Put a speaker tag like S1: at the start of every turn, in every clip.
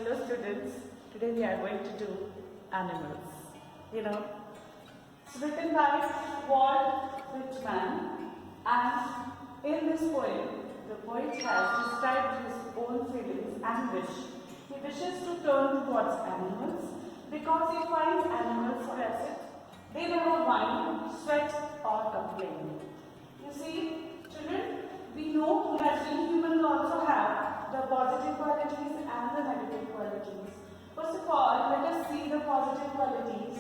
S1: Hello students, today we are going to do animals. It's written by Walt Whitman, and in this poem, the poet has described his own feelings and wish. He wishes to turn towards animals because he finds animals passive. They never whine, sweat or complain. You see, children, we know that we humans also have the positive qualities and the negative qualities. First of all, let us see the positive qualities.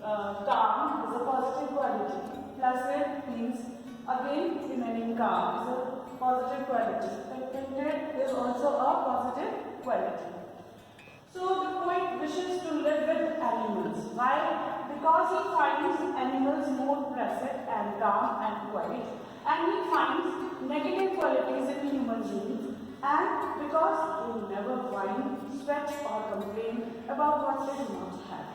S1: Calm is a positive quality. Placid means again remaining calm is a positive quality. Contented is also a positive quality. So the poet wishes to live with animals. Why? Because he finds animals more placid and calm and quiet, and he finds negative qualities in human beings, and because they never whine, sweat or complain about what they do not have.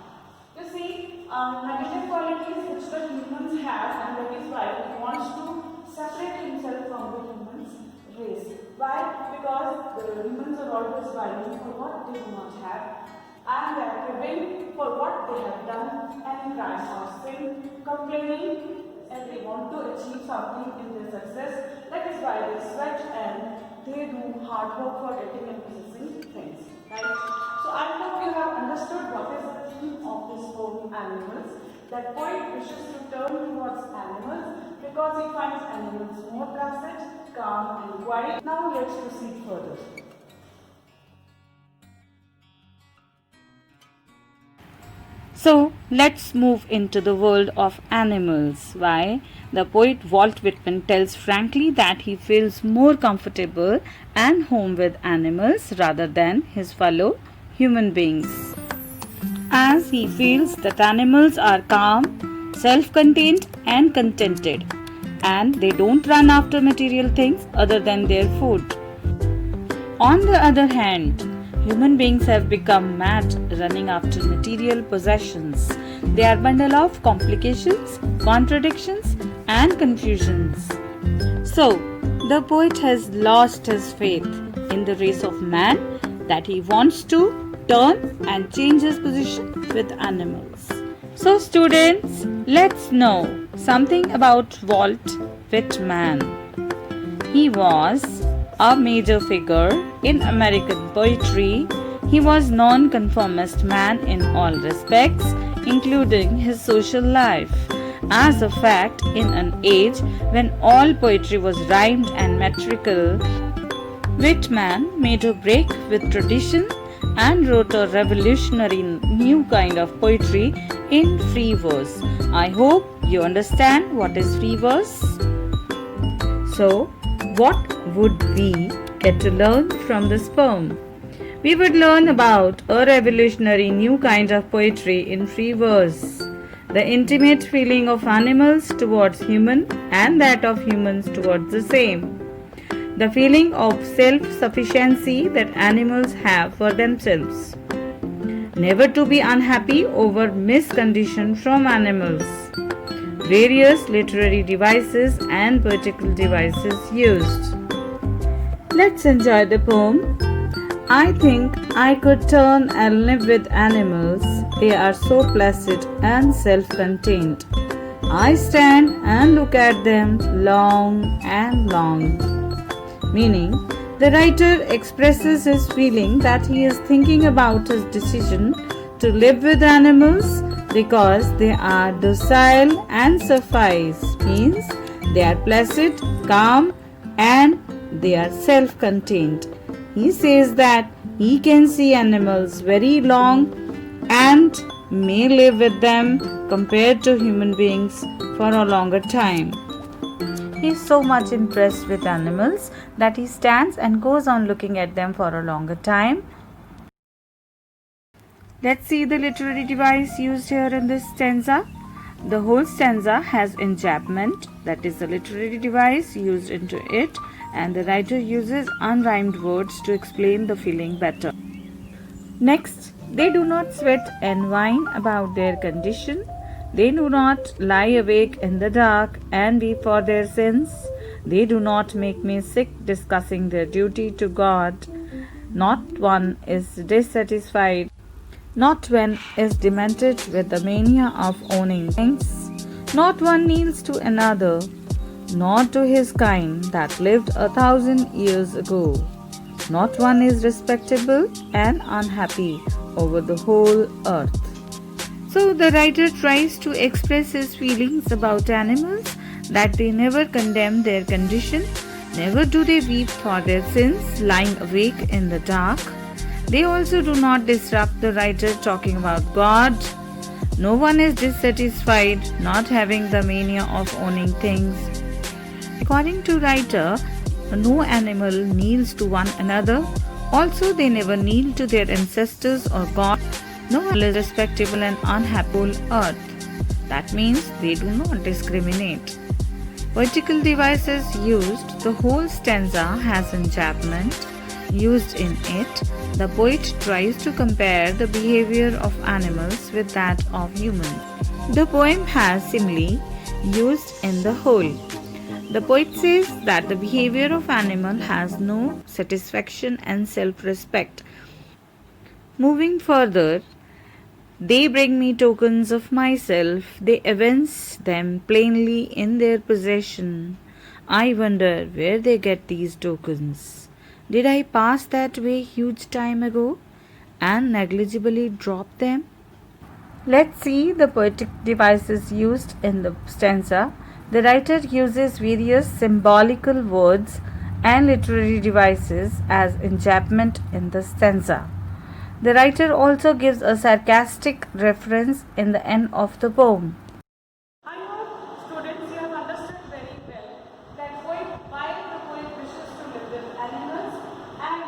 S1: You see, negative qualities which the humans have, and that is why he wants to separate himself from the humans race. Why? Because the humans are always whining for what they do not have, and they are cribbing for what they have done, and cries or sin, complaining, and they want to achieve something in their success. That is why they sweat and they do hard work for getting and possessing things. Right? So I hope you have understood what is the theme of this poem, Animals. That poet wishes to turn towards animals because he finds animals more placid, calm and quiet. Now let's proceed further.
S2: So let's move into the world of animals. Why? The poet Walt Whitman tells frankly that he feels more comfortable and home with animals rather than his fellow human beings, as he feels that animals are calm, self-contained and contented, and they don't run after material things other than their food. On the other hand, human beings have become mad running after material possessions. They are bundle of complications, contradictions and confusions. So, the poet has lost his faith in the race of man, that he wants to turn and change his position with animals. So students, let's know something about Walt Whitman. He was a major figure in American poetry. He was non-conformist man in all respects, including his social life. As a fact, in an age when all poetry was rhymed and metrical, Whitman made a break with tradition and wrote a revolutionary new kind of poetry in free verse. I hope you understand what is free verse. So, what would we get to learn from this poem? We would learn about a revolutionary new kind of poetry in free verse, the intimate feeling of animals towards human and that of humans towards the same, the feeling of self-sufficiency that animals have for themselves, never to be unhappy over miscondition from animals, various literary devices and poetical devices used. Let's enjoy the poem. I think I could turn and live with animals. They are so placid and self-contained. I stand and look at them long and long. Meaning, the writer expresses his feeling that he is thinking about his decision to live with animals because they are docile and suffice. Means, they are placid, calm and they are self-contained. He says that he can see animals very long and may live with them compared to human beings for a longer time. He is so much impressed with animals that he stands and goes on looking at them for a longer time. Let's see the literary device used here in this stanza. The whole stanza has enjambment, that is the literary device used into it, and the writer uses unrhymed words to explain the feeling better. Next, they do not sweat and whine about their condition. They do not lie awake in the dark and weep for their sins. They do not make me sick discussing their duty to God. Not one is dissatisfied. Not one is demented with the mania of owning things. Not one kneels to another, not to his kind that lived 1,000 years ago. Not one is respectable and unhappy over the whole earth. So the writer tries to express his feelings about animals, that they never condemn their condition, never do they weep for their sins lying awake in the dark. They also do not disrupt the writer talking about God. No one is dissatisfied, not having the mania of owning things. According to writer, no animal kneels to one another. Also, they never kneel to their ancestors or God. No one is respectable and unhappy on earth. That means they do not discriminate. Vertical devices used. The whole stanza has enjambment used in it. The poet tries to compare the behavior of animals with that of humans. The poem has simile used in the whole. The poet says that the behavior of animal has no satisfaction and self-respect. Moving further, they bring me tokens of myself, they evince them plainly in their possession. I wonder where they get these tokens. Did I pass that way huge time ago and negligibly drop them? Let's see the poetic devices used in the stanza. The writer uses various symbolical words and literary devices as enjambment in the stanza. The writer also gives a sarcastic reference in the end of the poem.
S1: I hope students you have understood very well that why the poet wishes to live with animals, and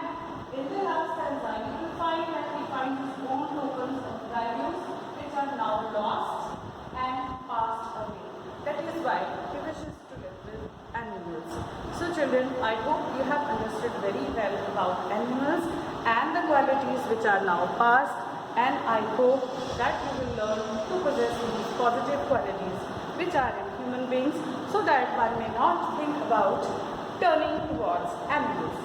S1: in the last stanza you will find that he finds his own tokens of values which are now lost and passed away. That is why he wishes to live with animals. So children, I hope you have understood very well about animals and the qualities which are now past, and I hope that you will learn to possess these positive qualities which are in human beings, so that one may not think about turning towards animals.